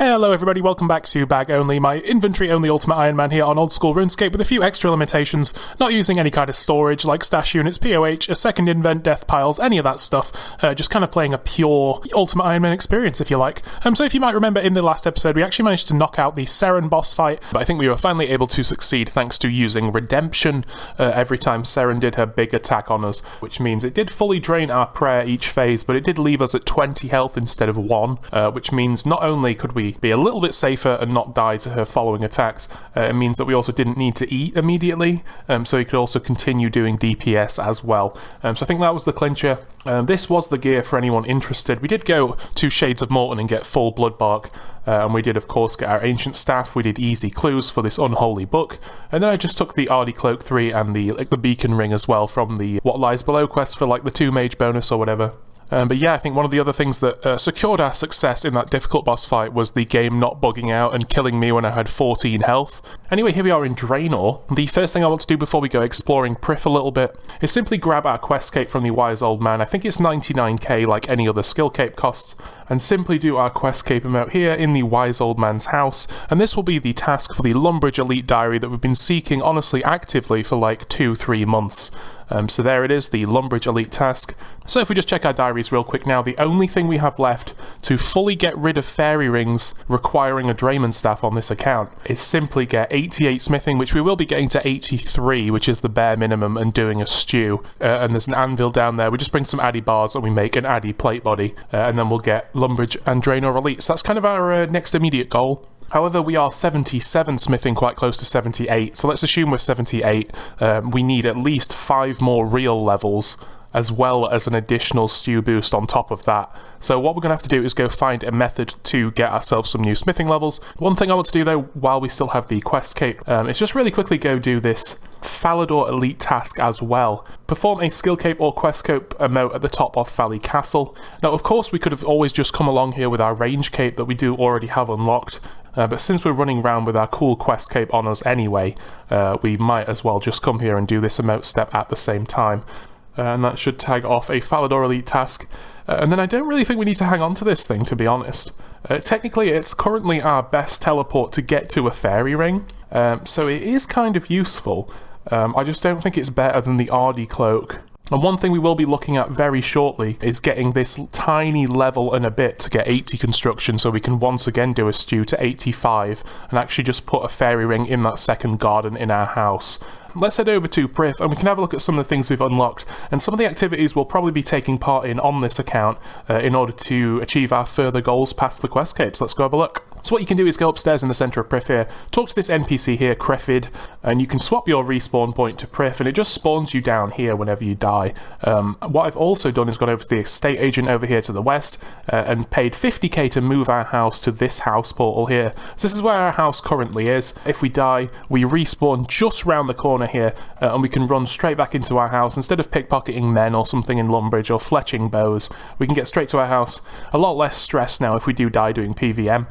Hello everybody, welcome back to Bag Only, my inventory-only Ultimate Iron Man here on Oldschool Runescape with a few extra limitations, not using any kind of storage like stash units, POH, a second invent, death piles, any of that stuff, just kind of playing a pure Ultimate Iron Man experience, if you like. So if you might remember, in the last episode we actually managed to knock out the Seren boss fight, but I think we were finally able to succeed thanks to using Redemption every time Seren did her big attack on us, which means it did fully drain our prayer each phase, but it did leave us at 20 health instead of 1, which means not only could we be a little bit safer and not die to her following attacks, it means that we also didn't need to eat immediately, so you could also continue doing DPS as well. So I think that was the clincher. This was the gear for anyone interested. We did go to Shades of Morton and get full Bloodbark, and we did of course get our Ancient Staff, we did easy clues for this Unholy Book, and then I just took the Ardy Cloak 3 and the Beacon Ring as well from the What Lies Below quest for like the 2 mage bonus or whatever. But yeah, I think one of the other things that secured our success in that difficult boss fight was the game not bugging out and killing me when I had 14 health. Anyway, here we are in Draenor. The first thing I want to do before we go exploring Priff a little bit is simply grab our quest cape from the Wise Old Man. I think it's 99k like any other skill cape costs, and simply do our quest cape amount here in the Wise Old Man's house, and this will be the task for the Lumbridge Elite Diary that we've been seeking honestly actively for like 2-3 months. So there it is, the Lumbridge Elite task. So if we just check our diaries real quick now, the only thing we have left to fully get rid of fairy rings requiring a Drayman staff on this account is simply get 88 smithing, which we will be getting to 83, which is the bare minimum, and doing a stew. And there's an anvil down there. We just bring some Addy bars and we make an Addy plate body, and then we'll get Lumbridge and Draenor Elite. So that's kind of our next immediate goal. However, we are 77 smithing, quite close to 78, so let's assume we're 78. We need at least 5 more real levels, as well as an additional stew boost on top of that. So what we're going to have to do is go find a method to get ourselves some new smithing levels. One thing I want to do though, while we still have the quest cape, is just really quickly go do this Falador Elite task as well. Perform a skill cape or quest cape emote at the top of Valley Castle. Now of course we could have always just come along here with our range cape that we do already have unlocked, but since we're running around with our cool quest cape on us anyway, we might as well just come here and do this emote step at the same time. And that should tag off a Falador Elite task. And then I don't really think we need to hang on to this thing, to be honest. Technically, it's currently our best teleport to get to a fairy ring, so it is kind of useful. I just don't think it's better than the Ardy Cloak. And one thing we will be looking at very shortly is getting this tiny level and a bit to get 80 construction, so we can once again do a stew to 85 and actually just put a fairy ring in that second garden in our house. Let's head over to Priff and we can have a look at some of the things we've unlocked and some of the activities we'll probably be taking part in on this account in order to achieve our further goals past the quest capes. Let's go have a look. So what you can do is go upstairs in the centre of Priff here, talk to this NPC here, Creffid, and you can swap your respawn point to Priff and it just spawns you down here whenever you die. What I've also done is gone over to the estate agent over here to the west and paid 50k to move our house to this house portal here. So this is where our house currently is. If we die, we respawn just round the corner here, and we can run straight back into our house. Instead of pickpocketing men or something in Lumbridge or fletching bows, we can get straight to our house. A lot less stress now if we do die doing PvM.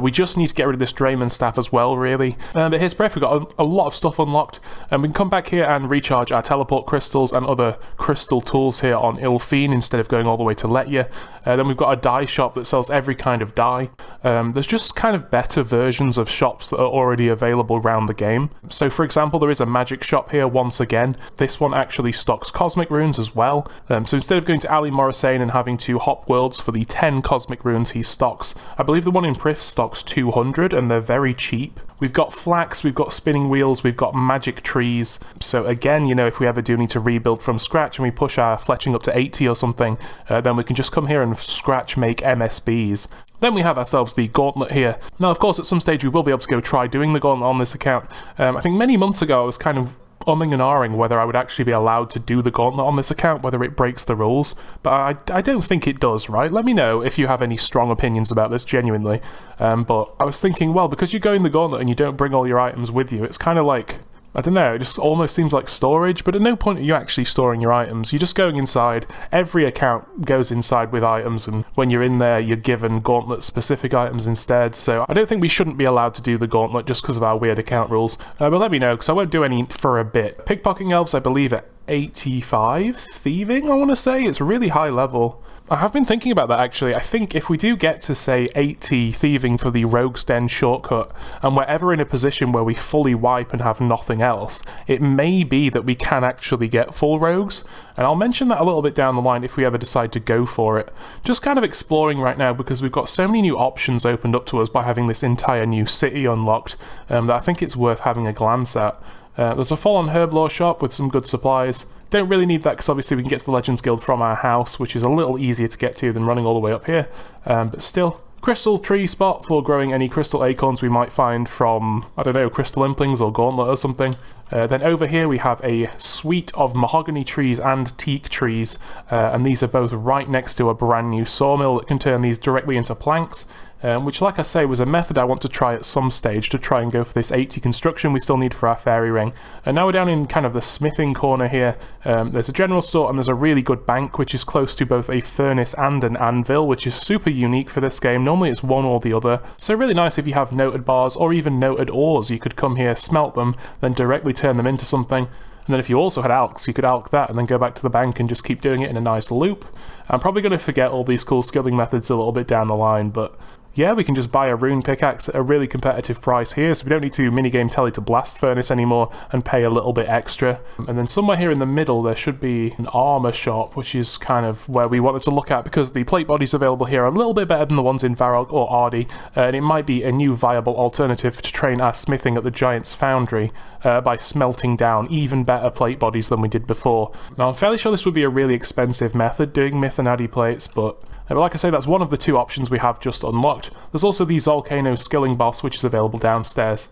We just need to get rid of this Drayman staff as well, really. But here's Priff, we've got a lot of stuff unlocked, and we can come back here and recharge our teleport crystals and other crystal tools here on Ilfine instead of going all the way to Letya. Then we've got a dye shop that sells every kind of dye. There's just kind of better versions of shops that are already available around the game. So for example, there is a magic shop here once again. This one actually stocks cosmic runes as well. So instead of going to Ali Morrisane and having to hop worlds for the 10 cosmic runes he stocks, I believe the one in Priff stocks 200 and they're very cheap. We've got flax, we've got spinning wheels, we've got magic trees. So again, you know, if we ever do need to rebuild from scratch and we push our fletching up to 80 or something, then we can just come here and scratch make MSBs. Then we have ourselves the gauntlet here. Now, of course, at some stage we will be able to go try doing the gauntlet on this account. I think many months ago I was kind of umming and ahhing whether I would actually be allowed to do the gauntlet on this account, whether it breaks the rules, but I don't think it does, right? Let me know if you have any strong opinions about this, genuinely. But I was thinking, well, because you're going the gauntlet and you don't bring all your items with you, it's kind of like, I don't know, it just almost seems like storage, but at no point are you actually storing your items. You're just going inside. Every account goes inside with items, and when you're in there, you're given gauntlet-specific items instead, so I don't think we shouldn't be allowed to do the gauntlet just because of our weird account rules. But let me know, because I won't do any for a bit. Pickpocketing elves, I believe, at 85 thieving, I want to say. It's really high level. I have been thinking about that actually. I think if we do get to say 80 thieving for the Rogue's Den shortcut, and we're ever in a position where we fully wipe and have nothing else, it may be that we can actually get full rogues, and I'll mention that a little bit down the line if we ever decide to go for it. Just kind of exploring right now because we've got so many new options opened up to us by having this entire new city unlocked that I think it's worth having a glance at. There's a full-on herb lore shop with some good supplies. Don't really need that because obviously we can get to the Legends Guild from our house, which is a little easier to get to than running all the way up here, but still. Crystal tree spot for growing any crystal acorns we might find from, I don't know, crystal implings or gauntlet or something. Then over here we have a suite of mahogany trees and teak trees, and these are both right next to a brand new sawmill that can turn these directly into planks. Which, like I say, was a method I want to try at some stage to try and go for this 80 construction we still need for our fairy ring. And now we're down in kind of the smithing corner here. There's a general store and there's a really good bank which is close to both a furnace and an anvil, which is super unique for this game. Normally it's one or the other, so really nice if you have noted bars or even noted ores. You could come here, smelt them, then directly turn them into something. And then if you also had alks, you could alk that and then go back to the bank and just keep doing it in a nice loop. I'm probably going to forget all these cool skilling methods a little bit down the line, but yeah, we can just buy a rune pickaxe at a really competitive price here, so we don't need to minigame Telly to blast furnace anymore and pay a little bit extra. And then somewhere here in the middle there should be an armour shop, which is kind of where we wanted to look at because the plate bodies available here are a little bit better than the ones in Varrock or Ardi, and it might be a new viable alternative to train our smithing at the Giant's Foundry by smelting down even better plate bodies than we did before. Now I'm fairly sure this would be a really expensive method doing myth and Addy plates, but like I say, that's one of the two options we have just unlocked. There's also the Zalcano skilling boss, which is available downstairs,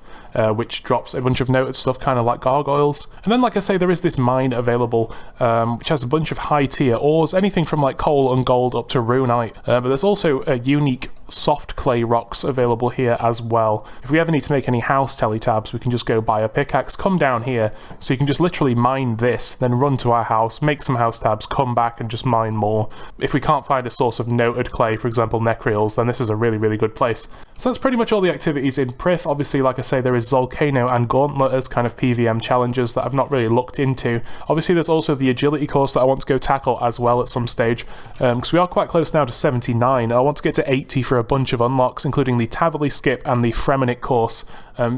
which drops a bunch of noted stuff, kind of like gargoyles. And then, like I say, there is this mine available, which has a bunch of high-tier ores, anything from like coal and gold up to runite. But there's also a unique soft clay rocks available here as well. If we ever need to make any house teletabs, we can just go buy a pickaxe, come down here, so you can just literally mine this, then run to our house, make some house tabs, come back and just mine more. If we can't find a source of noted clay, for example necreals, then this is a really good place. So that's pretty much all the activities in Priff. Obviously, like I say, there is Zalcano and Gauntlet as kind of PvM challenges that I've not really looked into. Obviously there's also the agility course that I want to go tackle as well at some stage, because we are quite close now to 79. I want to get to 80 for a bunch of unlocks, including the Taverley Skip and the Fremenic course.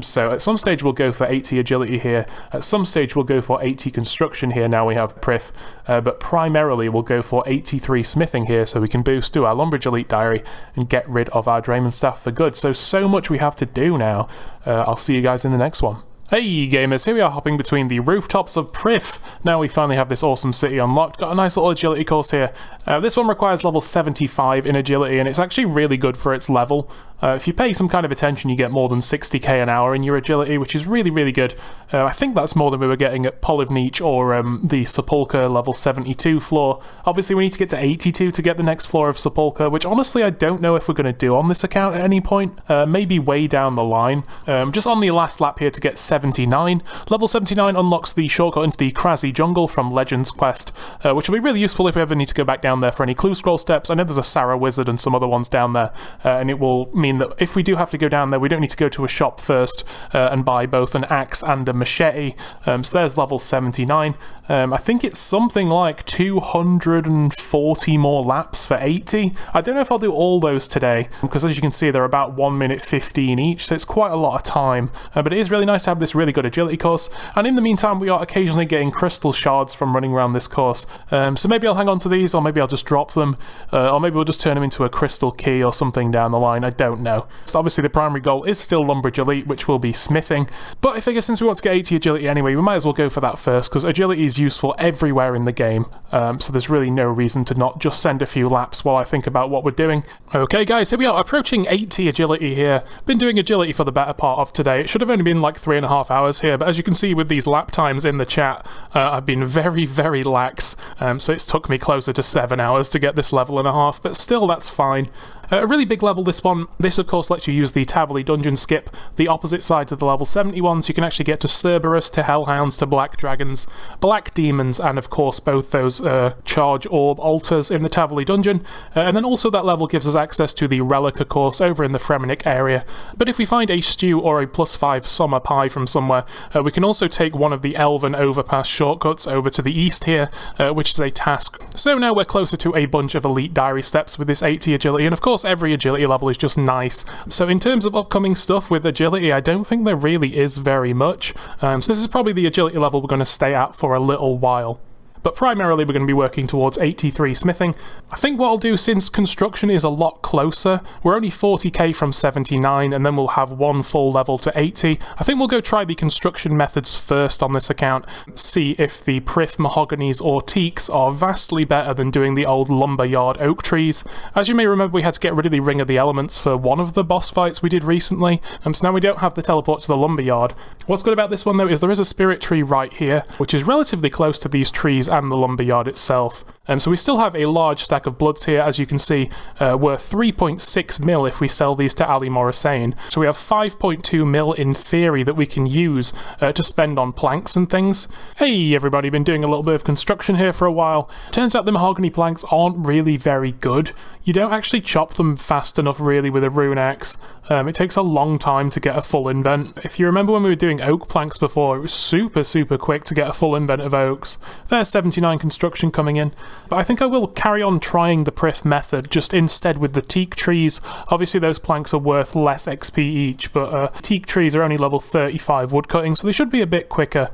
So at some stage we'll go for 80 agility here, at some stage we'll go for 80 construction here now we have Priff, but primarily we'll go for 83 smithing here so we can boost to our Lumbridge Elite Diary and get rid of our Drayman staff for good. So much we have to do now. I'll see you guys in the next one. Hey gamers, here we are hopping between the rooftops of Priff. Now we finally have this awesome city unlocked. Got a nice little agility course here. This one requires level 75 in agility, and it's actually really good for its level. If you pay some kind of attention, you get more than 60k an hour in your agility, which is really good. I think that's more than we were getting at Polivniche or the Sepulchre level 72 floor. Obviously we need to get to 82 to get the next floor of Sepulchre, which honestly I don't know if we're going to do on this account at any point. Maybe way down the line. Just on the last lap here to get 79. Level 79 unlocks the shortcut into the Krasy Jungle from Legends Quest, which will be really useful if we ever need to go back down there for any clue scroll steps. I know there's a Sarah Wizard and some other ones down there, and it will mean that if we do have to go down there, we don't need to go to a shop first and buy both an axe and a machete. So there's level 79. I think it's something like 240 more laps for 80. I don't know if I'll do all those today, because as you can see they're about 1 minute 15 each, so it's quite a lot of time. But it is really nice to have this really good agility course, and in the meantime we are occasionally getting crystal shards from running around this course. So maybe I'll hang on to these, or maybe I'll just drop them, or maybe we'll just turn them into a crystal key or something down the line. I don't know. So obviously the primary goal is still Lumbridge Elite, which will be smithing, but I figure since we want to get 80 agility anyway, we might as well go for that first, because agility is useful everywhere in the game, so there's really no reason to not just send a few laps while I think about what we're doing. Okay guys, here we are approaching 80 agility here. Been doing agility for the better part of today. It should have only been like 3.5 hours here, but as you can see with these lap times in the chat, I've been very lax, so it's took me closer to 7 hours to get this level and a half, but still that's fine. A really big level, this one. This, of course, lets you use the Tavily dungeon skip, the opposite sides of the level 71, so you can actually get to Cerberus, to Hellhounds, to Black Dragons, Black Demons, and, of course, both those Charge Orb altars in the Tavily dungeon. And then also that level gives us access to the Relic, of course, over in the Fremenic area. But if we find a stew or a +5 summer pie from somewhere, we can also take one of the Elven overpass shortcuts over to the east here, which is a task. So now we're closer to a bunch of elite diary steps with this 80 agility, and of course every agility level is just nice. So in terms of upcoming stuff with agility, I don't think there really is very much. So this is probably the agility level we're going to stay at for a little while. But primarily we're going to be working towards 83 smithing. I think what I'll do, since construction is a lot closer, we're only 40k from 79, and then we'll have one full level to 80. I think we'll go try the construction methods first on this account, see if the Priff mahoganies or teaks are vastly better than doing the old lumberyard oak trees. As you may remember, we had to get rid of the Ring of the Elements for one of the boss fights we did recently, so now we don't have the teleport to the lumberyard. What's good about this one though is there is a spirit tree right here, which is relatively close to these trees and the lumberyard itself. So we still have a large stack of bloods here, as you can see, worth 3.6 mil if we sell these to Ali Morrisane. So we have 5.2 mil in theory that we can use to spend on planks and things. Hey everybody, been doing a little bit of construction here for a while. Turns out the mahogany planks aren't really very good. You don't actually chop them fast enough really with a rune axe. It takes a long time to get a full invent. If you remember when we were doing oak planks before, it was super quick to get a full invent of oaks. There's 79 construction coming in. But I think I will carry on trying the Priff method, just instead with the teak trees. Obviously those planks are worth less XP each, but teak trees are only level 35 woodcutting, so they should be a bit quicker.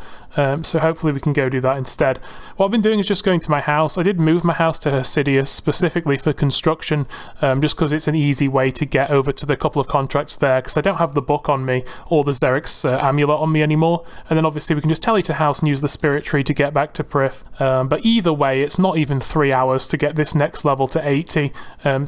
So hopefully we can go do that instead. What I've been doing is just going to my house. I did move my house to Hasidius specifically for construction, just because it's an easy way to get over to the couple of contracts there, because I don't have the book on me or the Xerix amulet on me anymore. And then obviously we can just tele to house and use the spirit tree to get back to Priff. But either way, it's not even 3 hours to get this next level to 80.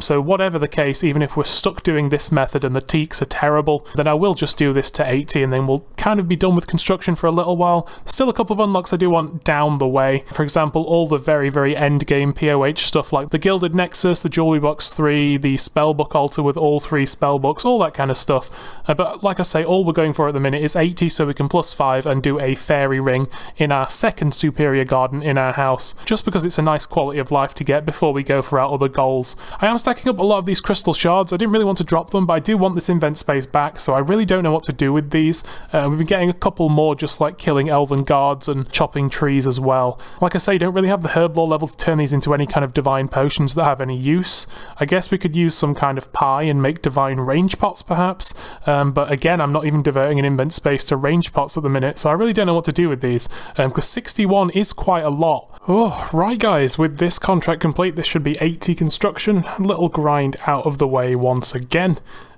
So whatever the case, even if we're stuck doing this method and the teaks are terrible, then I will just do this to 80 and then we'll kind of be done with construction for a little while. Still a couple of unlocks I do want down the way. For example, all the very end game POH stuff like the Gilded Nexus, the Jewelry Box 3, the Spellbook altar with all 3 spellbooks, all that kind of stuff. But like I say, all we're going for at the minute is 80 so we can +5 and do a fairy ring in our second superior garden in our house, just because it's a nice quality of life to get before we go for our other goals. I am stacking up a lot of these crystal shards. I didn't really want to drop them, but I do want this invent space back, so I really don't know what to do with these. We've been getting a couple more just like killing elven guards and chopping trees as well. Like I say, don't really have the herb lore level to turn these into any kind of divine potions that have any use. I guess we could use some kind of pie and make divine range pots perhaps, but again I'm not even diverting an invent space to range pots at the minute, so I really don't know what to do with these, because 61 is quite a lot. Oh, right guys, with this contract complete this should be 80 construction, a little grind out of the way once again.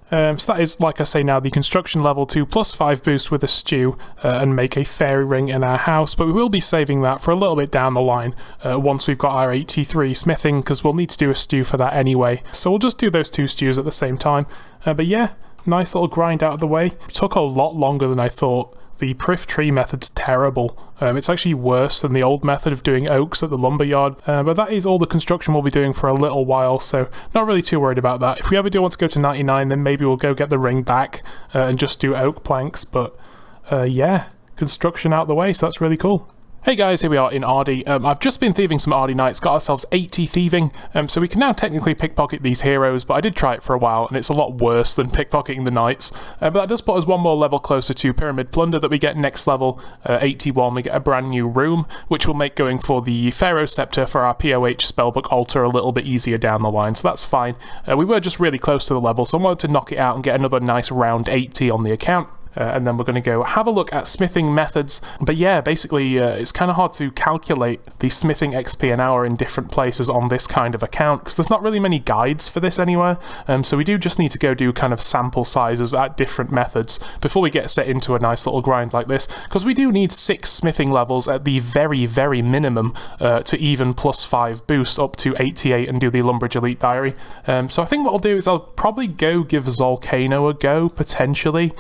So that is, like I say now, the construction level to +5 boost with a stew and make a fairy ring in our house, but we will be saving that for a little bit down the line once we've got our 83 smithing, because we'll need to do a stew for that anyway. So we'll just do those 2 stews at the same time. But yeah, nice little grind out of the way. It took a lot longer than I thought. The Priff tree method's terrible. It's actually worse than the old method of doing oaks at the lumberyard, but that is all the construction we'll be doing for a little while, so not really too worried about that. If we ever do want to go to 99, then maybe we'll go get the ring back and just do oak planks, but yeah, construction out the way, so that's really cool. Hey guys, here we are in Ardy. I've just been thieving some Ardy Knights, got ourselves 80 thieving, so we can now technically pickpocket these heroes, but I did try it for a while, and it's a lot worse than pickpocketing the Knights. But that does put us one more level closer to Pyramid Plunder that we get next level, 81, we get a brand new room, which will make going for the Pharaoh Scepter for our POH Spellbook altar a little bit easier down the line, so that's fine. We were just really close to the level, so I wanted to knock it out and get another nice round 80 on the account. And then we're going to go have a look at smithing methods. But yeah, basically it's kind of hard to calculate the smithing XP an hour in different places on this kind of account, because there's not really many guides for this anywhere. So we do just need to go do kind of sample sizes at different methods before we get set into a nice little grind like this, because we do need 6 smithing levels at the very minimum to even +5 boost up to 88 and do the Lumbridge Elite Diary. So I think what I'll do is I'll probably go give Zalcano a go, potentially.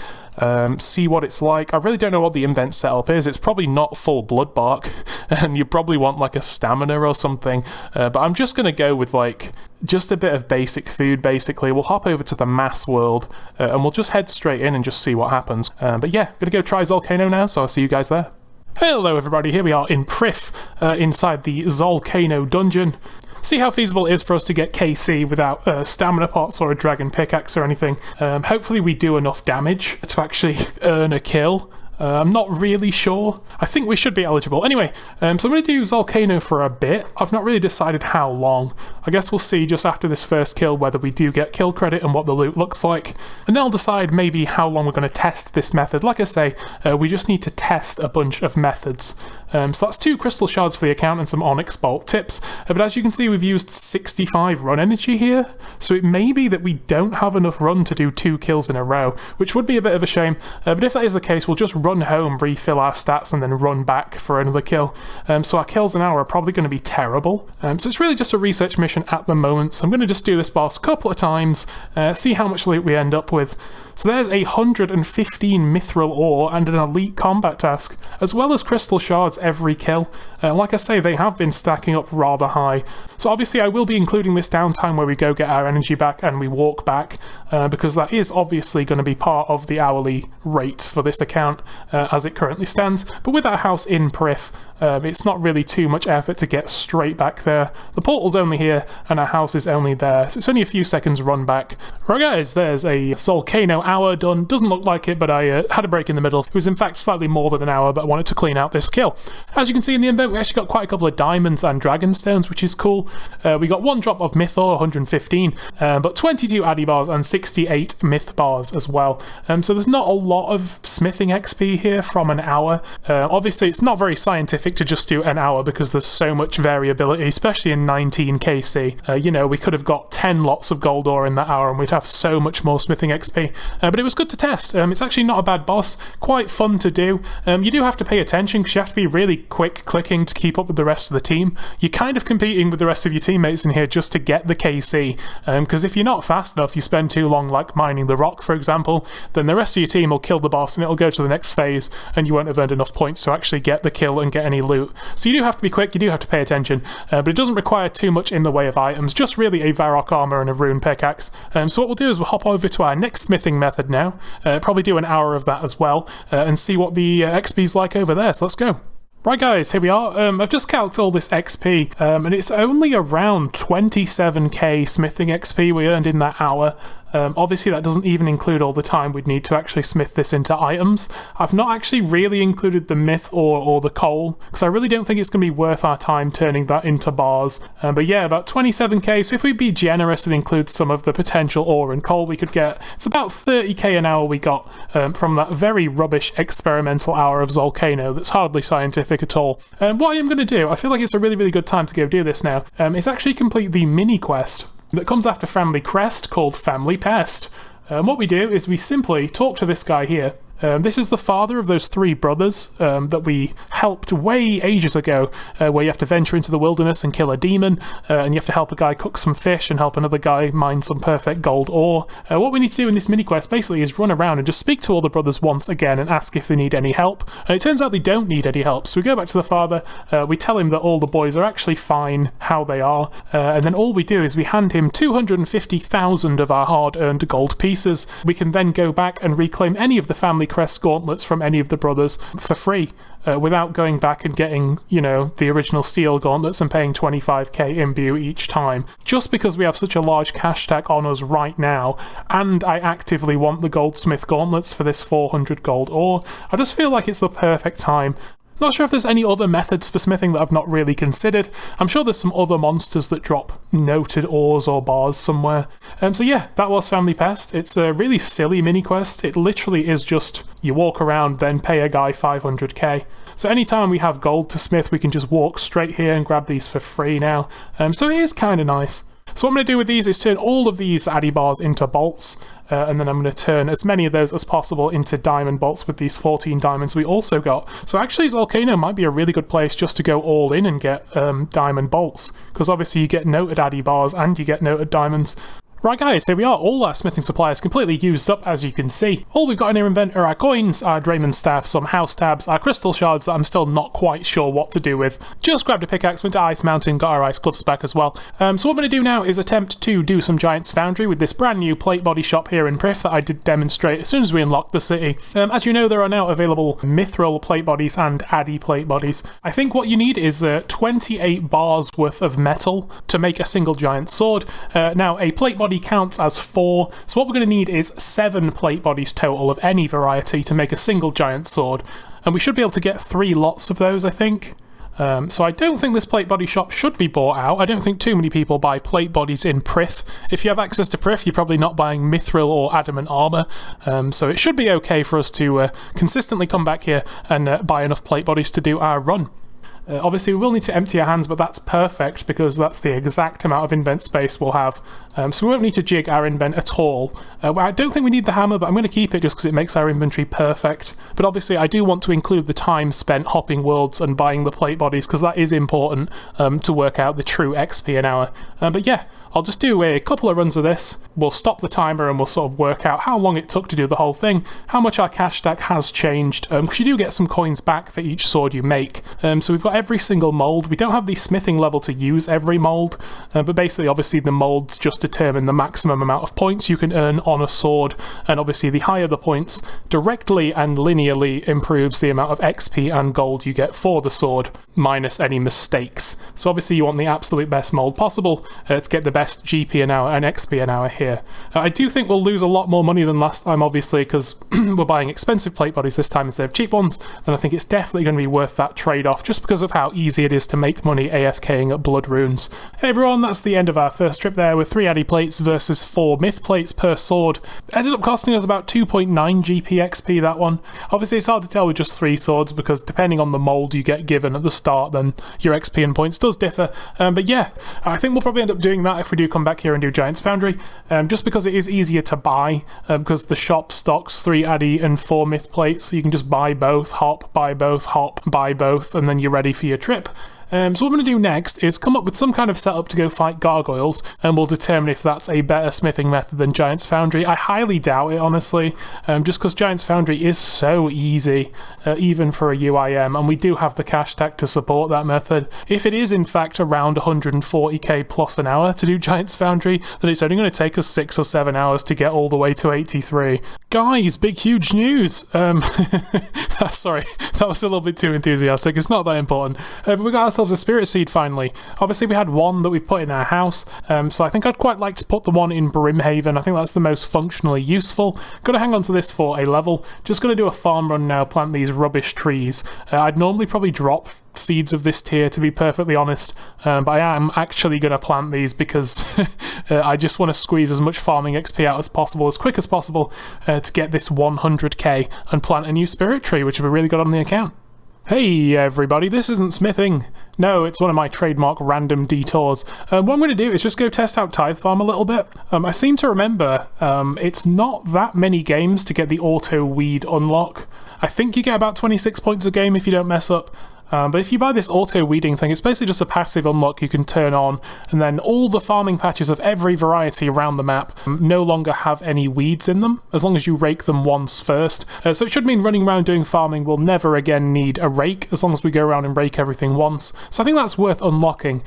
see what it's like. I really don't know what the invent setup is. It's probably not full blood bark, and you probably want like a stamina or something, but I'm just going to go with like just a bit of basic food basically. We'll hop over to the mass world and we'll just head straight in and just see what happens. But yeah, gonna go try Zalcano now, so I'll see you guys there. Hello everybody, here we are in Priff, inside the Zalcano dungeon. See how feasible it is for us to get KC without stamina pots or a dragon pickaxe or anything. Hopefully we do enough damage to actually earn a kill. I'm not really sure. I think we should be eligible. Anyway, so I'm going to do Zalcano for a bit. I've not really decided how long. I guess we'll see just after this first kill whether we do get kill credit and what the loot looks like. And then I'll decide maybe how long we're going to test this method. Like I say, we just need to test a bunch of methods. So that's 2 crystal shards for the account and some onyx bolt tips. But as you can see, we've used 65 run energy here. So it may be that we don't have enough run to do 2 kills in a row, which would be a bit of a shame. But if that is the case, we'll just run home, refill our stats, and then run back for another kill. So our kills an hour are probably going to be terrible. So it's really just a research mission at the moment. So I'm going to just do this boss a couple of times, see how much loot we end up with. So there's 115 mithril ore and an elite combat task, as well as crystal shards every kill. Like I say, they have been stacking up rather high. So obviously I will be including this downtime where we go get our energy back and we walk back, because that is obviously going to be part of the hourly rate for this account as it currently stands. But with our house in Priff, it's not really too much effort to get straight back there. The portal's only here and our house is only there, so it's only a few seconds run back. Right guys, there's a Zalcano hour done. Doesn't look like it, but I had a break in the middle. It was in fact slightly more than an hour, but I wanted to clean out this kill. As you can see in the invent, we actually got quite a couple of diamonds and dragon stones, which is cool. We got 1 drop of myth ore, 115, but 22 addy bars and 68 myth bars as well. So there's not a lot of smithing XP here from an hour. Obviously it's not very scientific to just do an hour because there's so much variability, especially in 19 KC. You know, we could have got 10 lots of gold ore in that hour and we'd have so much more smithing XP. But it was good to test. It's actually not a bad boss, quite fun to do. You do have to pay attention because you have to be really quick clicking to keep up with the rest of the team. You're kind of competing with the rest of your teammates in here just to get the KC, because if you're not fast enough, you spend too long like mining the rock, for example, then the rest of your team will kill the boss and it'll go to the next phase and you won't have earned enough points to actually get the kill and get any loot. So you do have to be quick, you do have to pay attention, but it doesn't require too much in the way of items, just really a Varrock armor and a rune pickaxe. So what we'll do is we'll hop over to our next smithing method now, probably do an hour of that as well, and see what the XP's like over there, so let's go. Right guys, here we are. I've just calced all this XP, and it's only around 27k smithing XP we earned in that hour. Obviously that doesn't even include all the time we'd need to actually smith this into items. I've not actually really included the myth or the coal, because I really don't think it's going to be worth our time turning that into bars. But yeah, about 27k, so if we'd be generous and include some of the potential ore and coal we could get, it's about 30k an hour we got from that very rubbish experimental hour of Zalcano that's hardly scientific at all. What I am going to do, I feel like it's a really, really good time to go do this now, is actually complete the mini quest that comes after Family Crest called Family Pest. What we do is we simply talk to this guy here. This is the father of those 3 brothers that we helped way ages ago, where you have to venture into the wilderness and kill a demon, and you have to help a guy cook some fish and help another guy mine some perfect gold ore. What we need to do in this mini quest basically is run around and just speak to all the brothers once again and ask if they need any help. And it turns out they don't need any help, so we go back to the father, we tell him that all the boys are actually fine how they are, and then all we do is we hand him 250,000 of our hard-earned gold pieces. We can then go back and reclaim any of the family crest gauntlets from any of the brothers for free, without going back and getting, you know, the original steel gauntlets and paying 25k imbue each time. Just because we have such a large cash stack on us right now, and I actively want the goldsmith gauntlets for this 400 gold ore, I just feel like it's the perfect time. Not sure if there's any other methods for smithing that I've not really considered. I'm sure there's some other monsters that drop noted ores or bars somewhere. So yeah, that was Family Pest. It's a really silly mini quest. It literally is just you walk around, then pay a guy 500k. So anytime we have gold to smith, we can just walk straight here and grab these for free now. So it is kind of nice. So what I'm going to do with these is turn all of these addy bars into bolts, and then I'm going to turn as many of those as possible into diamond bolts with these 14 diamonds we also got. So actually Zalcano might be a really good place just to go all in and get diamond bolts, because obviously you get noted addy bars and you get noted diamonds. Right guys, here we are, all our smithing supplies completely used up as you can see. All we've got in our inventory are our coins, our Drayman staff, some house tabs, our crystal shards that I'm still not quite sure what to do with. Just grabbed a pickaxe, went to Ice Mountain, got our ice gloves back as well. So what I'm going to do now is attempt to do some Giant's Foundry with this brand new plate body shop here in Priff that I did demonstrate as soon as we unlocked the city. As you know, there are now available mithril plate bodies and addy plate bodies. I think what you need is 28 bars worth of metal to make a single giant sword. Now a plate body counts as 4, so what we're going to need is 7 plate bodies total of any variety to make a single giant sword, and we should be able to get 3 lots of those, I think. So I don't think this plate body shop should be bought out. I don't think too many people buy plate bodies in Priff. If you have access to Priff, you're probably not buying mithril or adamant armour, so it should be okay for us to consistently come back here and buy enough plate bodies to do our run. Obviously we will need to empty our hands, but that's perfect because that's the exact amount of invent space we'll have. So we won't need to jig our invent at all. I don't think we need the hammer, but I'm going to keep it just because it makes our inventory perfect. But obviously I do want to include the time spent hopping worlds and buying the plate bodies because that is important to work out the true XP an hour. But yeah, I'll just do a couple of runs of this. We'll stop the timer and we'll sort of work out how long it took to do the whole thing, how much our cash stack has changed, because you do get some coins back for each sword you make. So we've got every single mould. We don't have the smithing level to use every mould, but basically obviously the moulds just determine the maximum amount of points you can earn on a sword, and obviously the higher the points directly and linearly improves the amount of XP and gold you get for the sword, minus any mistakes. So obviously you want the absolute best mould possible to get the best GP an hour and XP an hour here. I do think we'll lose a lot more money than last time, obviously, because we're buying expensive plate bodies this time instead of cheap ones, and I think it's definitely going to be worth that trade-off just because of how easy it is to make money AFKing at blood runes. Hey everyone, that's the end of our first trip there with 3 addy plates versus 4 myth plates per sword. It ended up costing us about 2.9 GP XP, that one. Obviously it's hard to tell with just 3 swords because depending on the mould you get given at the start, then your XP and points does differ. But yeah, I think we'll probably end up doing that if we do come back here and do Giant's Foundry, just because it is easier to buy, because the shop stocks 3 addy and 4 myth plates, so you can just buy both, hop, buy both, and then you're ready for your trip. So what I'm going to do next is come up with some kind of setup to go fight gargoyles, and we'll determine if that's a better smithing method than Giant's Foundry. I highly doubt it, honestly, just because Giant's Foundry is so easy, even for a UIM, and we do have the cash stack to support that method. If it is in fact around 140k plus an hour to do Giant's Foundry, then it's only going to take us 6 or 7 hours to get all the way to 83. Guys, big huge news! Sorry, that was a little bit too enthusiastic, it's not that important. But we got ourselves a spirit seed finally. Obviously we had one that we've put in our house, so I think I'd quite like to put the one in Brimhaven. I think that's the most functionally useful. Gotta hang on to this for a level. Just gonna do a farm run now, plant these rubbish trees. I'd normally probably drop seeds of this tier, to be perfectly honest, but I am actually going to plant these because I just want to squeeze as much farming XP out as possible, as quick as possible, to get this 100k and plant a new spirit tree, which would be really good on the account. Hey everybody, this isn't smithing. No, it's one of my trademark random detours. What I'm going to do is just go test out Tithe Farm a little bit. I seem to remember it's not that many games to get the auto weed unlock. I think you get about 26 points a game if you don't mess up. But if you buy this auto-weeding thing, it's basically just a passive unlock you can turn on, and then all the farming patches of every variety around the map no longer have any weeds in them, as long as you rake them once first. So it should mean running around doing farming will never again need a rake, as long as we go around and rake everything once. So I think that's worth unlocking,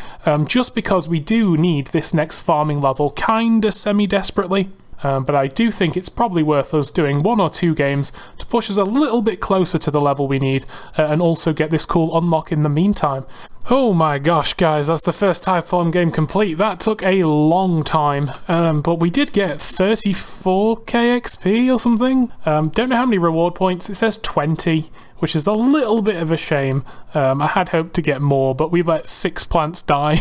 just because we do need this next farming level kinda semi-desperately. But I do think it's probably worth us doing 1 or 2 games to push us a little bit closer to the level we need, and also get this cool unlock in the meantime. Oh my gosh, guys, that's the first Tithe Farm game complete. That took a long time, but we did get 34k XP or something. Don't know how many reward points. It says 20, which is a little bit of a shame. I had hoped to get more, but we let 6 plants die,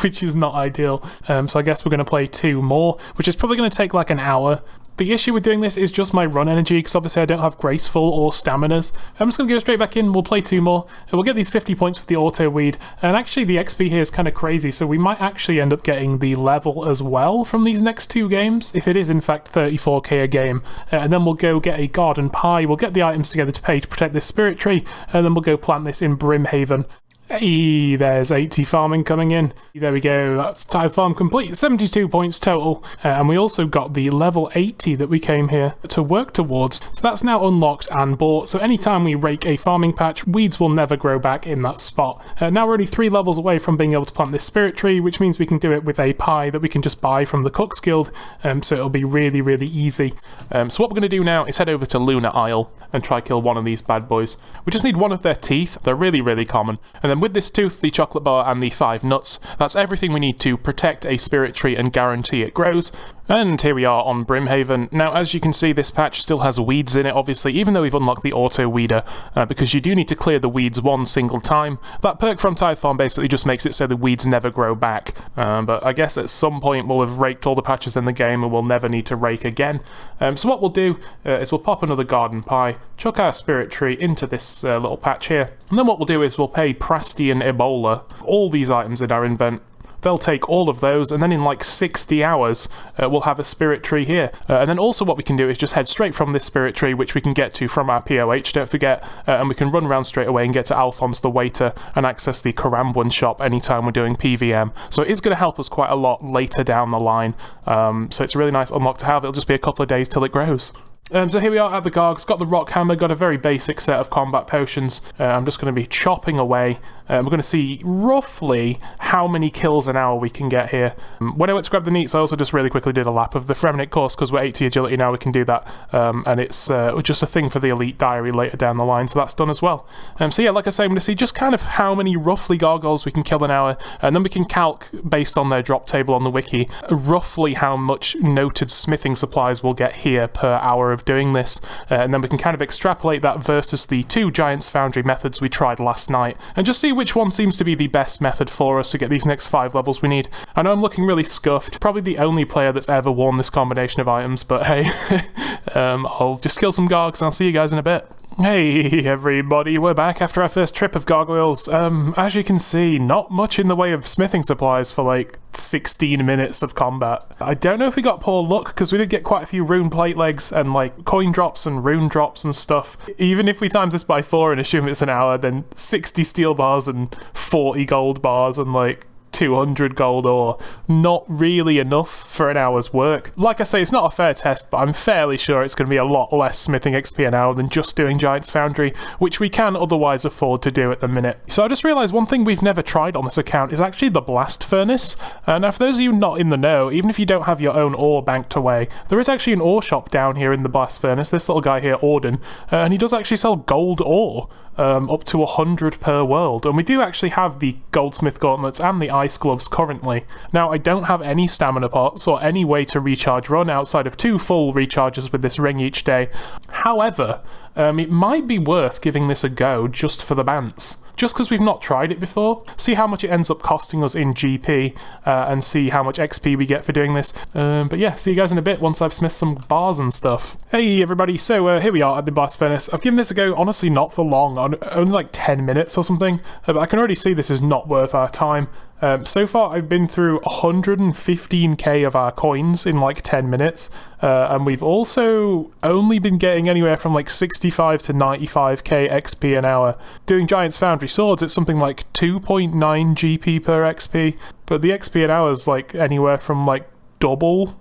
which is not ideal. So I guess we're going to play 2 more, which is probably going to take like an hour. The issue with doing this is just my run energy, because obviously I don't have Graceful or Staminas. I'm just going to go straight back in, we'll play 2 more, and we'll get these 50 points for the auto weed. And actually the XP here is kind of crazy, so we might actually end up getting the level as well from these next 2 games, if it is in fact 34k a game. And then we'll go get a garden pie, we'll get the items together to pay to protect this spirit tree, and then we'll go plant this in Brimhaven. Hey, there's 80 farming coming in. There we go, that's Tithe Farm complete, 72 points total. And we also got the level 80 that we came here to work towards. So that's now unlocked and bought, so anytime we rake a farming patch, weeds will never grow back in that spot. Now we're only 3 levels away from being able to plant this spirit tree, which means we can do it with a pie that we can just buy from the Cook's Guild, so it'll be really, really easy. So what we're going to do now is head over to Lunar Isle and try kill one of these bad boys. We just need one of their teeth, they're really, really common. And then with this tooth, the chocolate bar and the 5 nuts, that's everything we need to protect a spirit tree and guarantee it grows. And here we are on Brimhaven. Now, as you can see, this patch still has weeds in it, obviously, even though we've unlocked the auto weeder, because you do need to clear the weeds one single time. That perk from Tithe Farm basically just makes it so the weeds never grow back. But I guess at some point we'll have raked all the patches in the game and we'll never need to rake again. So what we'll do is we'll pop another garden pie, chuck our spirit tree into this little patch here, and then what we'll do is we'll pay Prastian Ebola all these items in our invent. They'll take all of those, and then in like 60 hours, we'll have a spirit tree here. And then also what we can do is just head straight from this spirit tree, which we can get to from our POH, don't forget, and we can run around straight away and get to Alphonse the Waiter and access the Karambwan shop anytime we're doing PvM. So it is going to help us quite a lot later down the line. So it's a really nice unlock to have. It'll just be a couple of days till it grows. So here we are at the Gargs, got the rock hammer, got a very basic set of combat potions. I'm just going to be chopping away. We're going to see roughly how many kills an hour we can get here. When I went to grab the neats, I also just really quickly did a lap of the Fremenic course, because we're 80 agility now, we can do that. And it's just a thing for the elite diary later down the line, so that's done as well. So yeah, like I say, I'm going to see just kind of how many roughly gargoyles we can kill an hour, and then we can calc, based on their drop table on the wiki, roughly how much noted smithing supplies we'll get here per hour of doing this, and then we can kind of extrapolate that versus the 2 Giants Foundry methods we tried last night, and just see which one seems to be the best method for us to get these next 5 levels we need. I know I'm looking really scuffed, probably the only player that's ever worn this combination of items, but hey, I'll just kill some Gargs and I'll see you guys in a bit. Hey everybody, we're back after our first trip of gargoyles. As you can see, not much in the way of smithing supplies for like 16 minutes of combat. I don't know if we got poor luck, because we did get quite a few rune plate legs and like coin drops and rune drops and stuff. Even if we times this by 4 and assume it's an hour, then 60 steel bars and 40 gold bars and like 200 gold ore, not really enough for an hour's work. Like I say, it's not a fair test, but I'm fairly sure it's going to be a lot less smithing XP an hour than just doing Giants Foundry, which we can otherwise afford to do at the minute. So I just realised one thing we've never tried on this account is actually the blast furnace. Now for those of you not in the know, even if you don't have your own ore banked away, there is actually an ore shop down here in the blast furnace, this little guy here, Auden, and he does actually sell gold ore. Up to 100 per world, and we do actually have the goldsmith gauntlets and the ice gloves currently. Now I don't have any stamina pots or any way to recharge run outside of 2 full recharges with this ring each day. However, it might be worth giving this a go just for the bants. Just because we've not tried it before, see how much it ends up costing us in GP, and see how much XP we get for doing this. But yeah, see you guys in a bit once I've smithed some bars and stuff. Hey everybody, so here we are at the blast furnace. I've given this a go, honestly not for long, only like 10 minutes or something, but I can already see this is not worth our time. So far I've been through 115k of our coins in like 10 minutes, and we've also only been getting anywhere from like 65 to 95k XP an hour. Doing Giants Foundry swords, it's something like 2.9 GP per XP, but the XP an hour is like anywhere from like double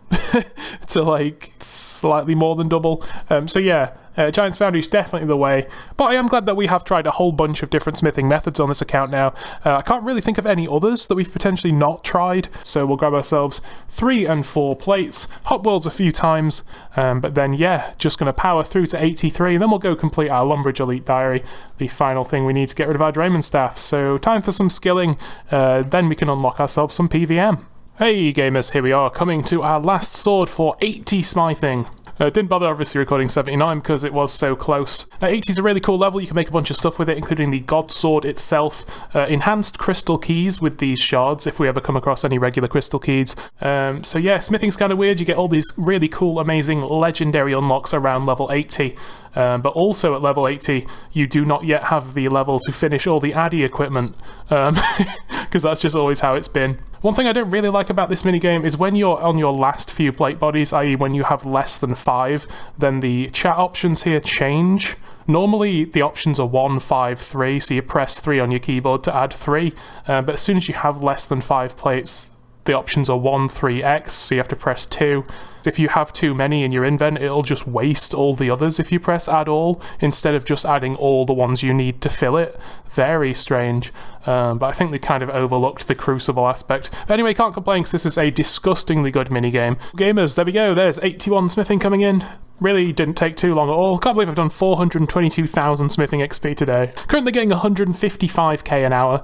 to like slightly more than double. So yeah, Giants Foundry is definitely the way, but I am glad that we have tried a whole bunch of different smithing methods on this account now. I can't really think of any others that we've potentially not tried, so we'll grab ourselves 3 and 4 plates, hot worlds a few times, but then yeah, just going to power through to 83, and then we'll go complete our Lumbridge Elite Diary, the final thing we need to get rid of our Drayman staff. So time for some skilling, then we can unlock ourselves some PvM. Hey gamers, here we are, coming to our last sword for 80 smithing. Didn't bother obviously recording 79 because it was so close. 80 is a really cool level, you can make a bunch of stuff with it, including the God Sword itself, enhanced crystal keys with these shards if we ever come across any regular crystal keys. So yeah, smithing's kind of weird, you get all these really cool, amazing, legendary unlocks around level 80. but also at level 80 you do not yet have the level to finish all the Addy equipment, because that's just always how it's been. One thing I don't really like about this minigame is when you're on your last few plate bodies, i.e. when you have less than 5, then the chat options here change. Normally the options are 1, 5, 3, so you press 3 on your keyboard to add 3, but as soon as you have less than 5 plates, the options are 1, 3, X, so you have to press 2. If you have too many in your invent, it'll just waste all the others if you press add all, instead of just adding all the ones you need to fill it. Very strange, but I think they kind of overlooked the crucible aspect. But anyway, can't complain because this is a disgustingly good minigame. Gamers, there we go, there's 81 smithing coming in. Really didn't take too long at all. Can't believe I've done 422,000 smithing XP today. Currently getting 155k an hour.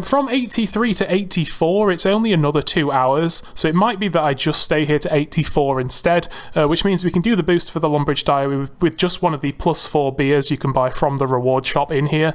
From 83 to 84, it's only another 2 hours, so it might be that I just stay here to 84 instead, which means we can do the boost for the Lumbridge Diary with just one of the +4 beers you can buy from the reward shop in here,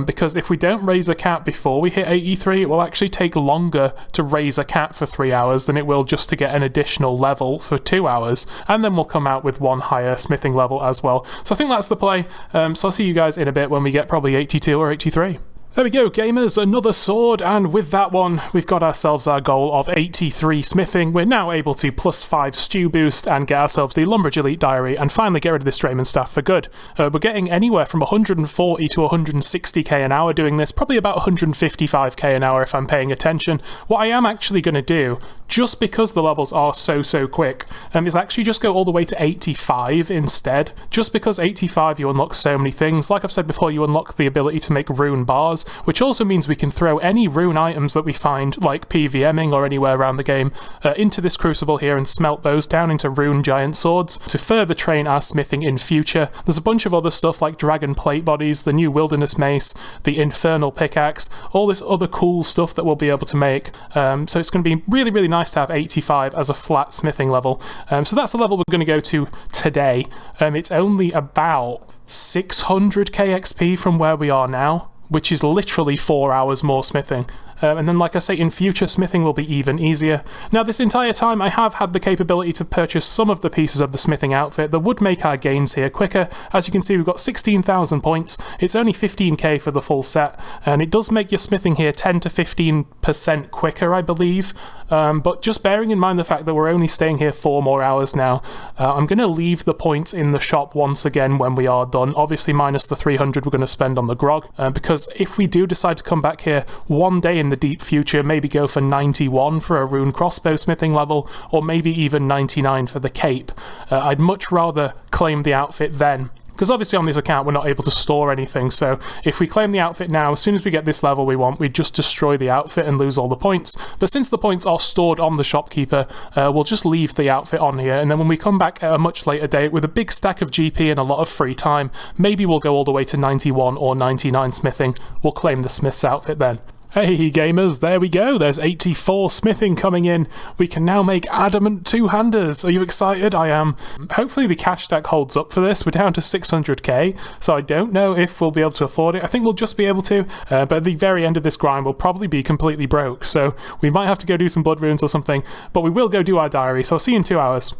because if we don't raise a cat before we hit 83, it will actually take longer to raise a cat for 3 hours than it will just to get an additional level for 2 hours, and then we'll come out with one higher smithing level as well. So I think that's the play, so I'll see you guys in a bit when we get probably 82 or 83. There we go, gamers, another sword, and with that one, we've got ourselves our goal of 83 smithing. We're now able to +5 stew boost and get ourselves the Lumbridge Elite Diary and finally get rid of this Drayman staff for good. We're getting anywhere from 140 to 160k an hour doing this, probably about 155k an hour if I'm paying attention. What I am actually going to do, just because the levels are so quick, is actually just go all the way to 85 instead. Just because 85 you unlock so many things. Like I've said before, you unlock the ability to make rune bars, which also means we can throw any rune items that we find, like PvMing or anywhere around the game, into this crucible here and smelt those down into rune giant swords to further train our smithing in future. There's a bunch of other stuff like dragon plate bodies, the new wilderness mace, the infernal pickaxe, all this other cool stuff that we'll be able to make. So it's going to be really nice to have 85 as a flat smithing level. So that's the level we're going to go to today. It's only about 600k XP from where we are now, which is literally 4 hours more smithing. And then, like I say, in future, smithing will be even easier. Now, this entire time, I have had the capability to purchase some of the pieces of the smithing outfit that would make our gains here quicker. As you can see, we've got 16,000 points. It's only 15k for the full set, and it does make your smithing here 10 to 15% quicker, I believe. But just bearing in mind the fact that we're only staying here 4 more hours now, I'm going to leave the points in the shop once again when we are done, obviously minus the 300 we're going to spend on the grog, because if we do decide to come back here one day in the deep future, maybe go for 91 for a rune crossbow smithing level, or maybe even 99 for the cape, I'd much rather claim the outfit then. Because obviously on this account we're not able to store anything, so if we claim the outfit now, as soon as we get this level we want, we just destroy the outfit and lose all the points. But since the points are stored on the shopkeeper, we'll just leave the outfit on here, and then when we come back at a much later date with a big stack of GP and a lot of free time, maybe we'll go all the way to 91 or 99 smithing. We'll claim the smith's outfit then. Hey gamers, there we go, there's 84 smithing coming in. We can now make adamant two-handers. Are you excited? I am. Hopefully the cash stack holds up for this. We're down to 600k, so I don't know if we'll be able to afford it. I think we'll just be able to, but at the very end of this grind we'll probably be completely broke, so we might have to go do some blood runes or something, but we will go do our diary, so I'll see you in 2 hours.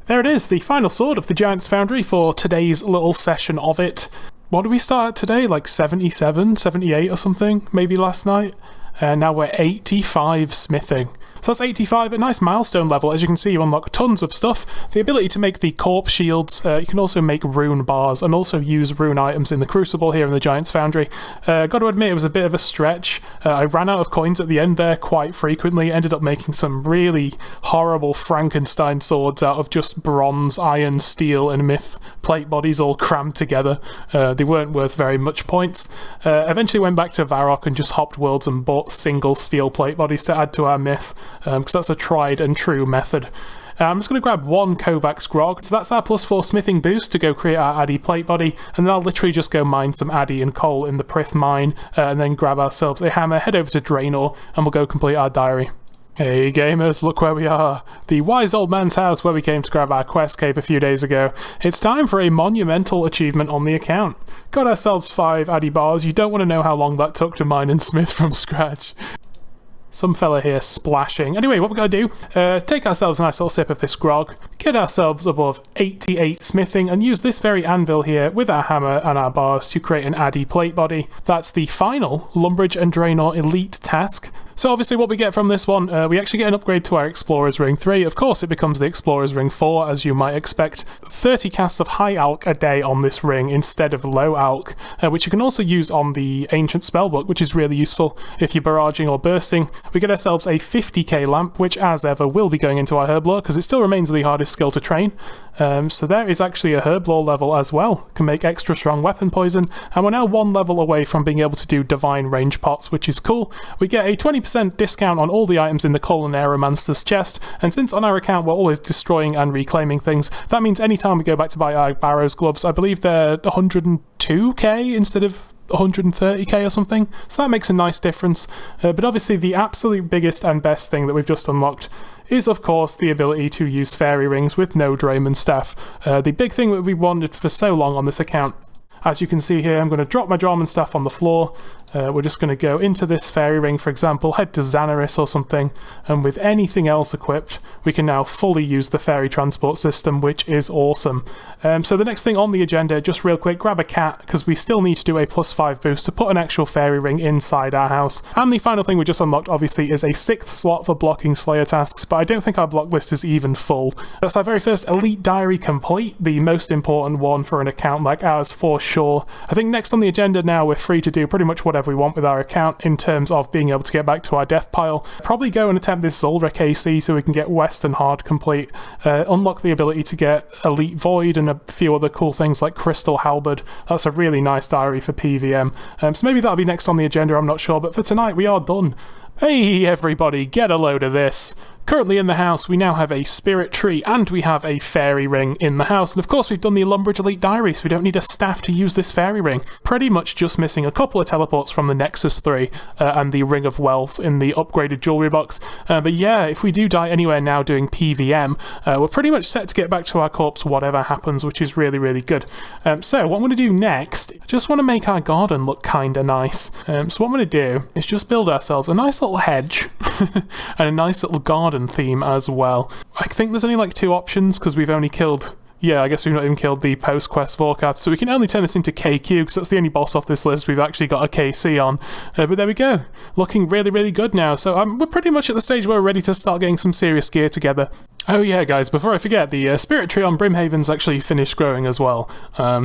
There it is, the final sword of the Giant's Foundry for today's little session of it. What did we start at today? Like 77, 78 or something? Maybe last night? And now we're 85 smithing. So that's 85, a nice milestone level. As you can see, you unlock tons of stuff. The ability to make the corpse shields, you can also make rune bars and also use rune items in the Crucible here in the Giant's Foundry. Got to admit, it was a bit of a stretch. I ran out of coins at the end there quite frequently, ended up making some really horrible Frankenstein swords out of just bronze, iron, steel and myth plate bodies all crammed together. They weren't worth very much points. Eventually went back to Varrock and just hopped worlds and bought single steel plate bodies to add to our myth, because that's a tried and true method. I'm just going to grab one Kovacs grog, so that's our +4 smithing boost to go create our Addy plate body, and then I'll literally just go mine some Addy and coal in the Priff mine, and then grab ourselves a hammer, head over to Draenor, and we'll go complete our diary. Hey gamers, look where we are. The wise old man's house where we came to grab our quest cape a few days ago. It's time for a monumental achievement on the account. Got ourselves 5 Addy bars. You don't want to know how long that took to mine and smith from scratch. Some fella here splashing. Anyway, what we're going to do, take ourselves a nice little sip of this grog, get ourselves above 88 smithing, and use this very anvil here with our hammer and our bars to create an addy plate body. That's the final Lumbridge and Draenor Elite task. So obviously what we get from this one, we actually get an upgrade to our Explorer's Ring 3. Of course it becomes the Explorer's Ring 4, as you might expect. 30 casts of High Alch a day on this ring instead of Low Alch, which you can also use on the Ancient Spellbook, which is really useful if you're barraging or bursting. We get ourselves a 50k lamp, which as ever will be going into our herb lore, because it still remains the hardest skill to train. So there is actually a herb lore level as well. Can make extra strong weapon poison, and we're now one level away from being able to do divine range pots, which is cool. We get a 20% discount on all the items in the Colonairomancer's chest, and since on our account we're always destroying and reclaiming things, that means anytime we go back to buy our Barrow's gloves, I believe they're 102k instead of 130k or something, so that makes a nice difference. But obviously the absolute biggest and best thing that we've just unlocked is of course the ability to use fairy rings with no Drayman staff. The big thing that we wanted for so long on this account. As you can see here, I'm going to drop my Drayman staff on the floor. We're just going to go into this fairy ring, for example, head to Xanaris or something, and with anything else equipped, we can now fully use the fairy transport system, which is awesome. So the next thing on the agenda, just real quick, grab a cat, because we still need to do a +5 boost to put an actual fairy ring inside our house. And the final thing we just unlocked, obviously, is a 6th slot for blocking Slayer tasks, but I don't think our block list is even full. That's our very first Elite Diary complete, the most important one for an account like ours, for sure. I think next on the agenda now, we're free to do pretty much whatever we want with our account in terms of being able to get back to our death pile. Probably go and attempt this Zulrek AC so we can get Western Hard complete, unlock the ability to get Elite Void and a few other cool things like Crystal Halberd. That's a really nice diary for PvM. So maybe that'll be next on the agenda, I'm not sure, but for tonight we are done. Hey everybody, get a load of this. Currently in the house, we now have a spirit tree and we have a fairy ring in the house. And of course, we've done the Lumbridge Elite Diary, so we don't need a staff to use this fairy ring. Pretty much just missing a couple of teleports from the Nexus 3 and the Ring of Wealth in the upgraded jewelry box. But yeah, if we do die anywhere now doing PvM, we're pretty much set to get back to our corpse whatever happens, which is really, really good. So what I'm going to do next, I just want to make our garden look kind of nice. So what I'm going to do is just build ourselves a nice little hedge and a nice little garden theme as well. I think there's only like 2 options because we've only killed... Yeah, I guess we've not even killed the post-quest Vorkath, so we can only turn this into KQ, because that's the only boss off this list we've actually got a KC on. But there we go. Looking really, really good now. So we're pretty much at the stage where we're ready to start getting some serious gear together. Oh yeah, guys, before I forget, the spirit tree on Brimhaven's actually finished growing as well.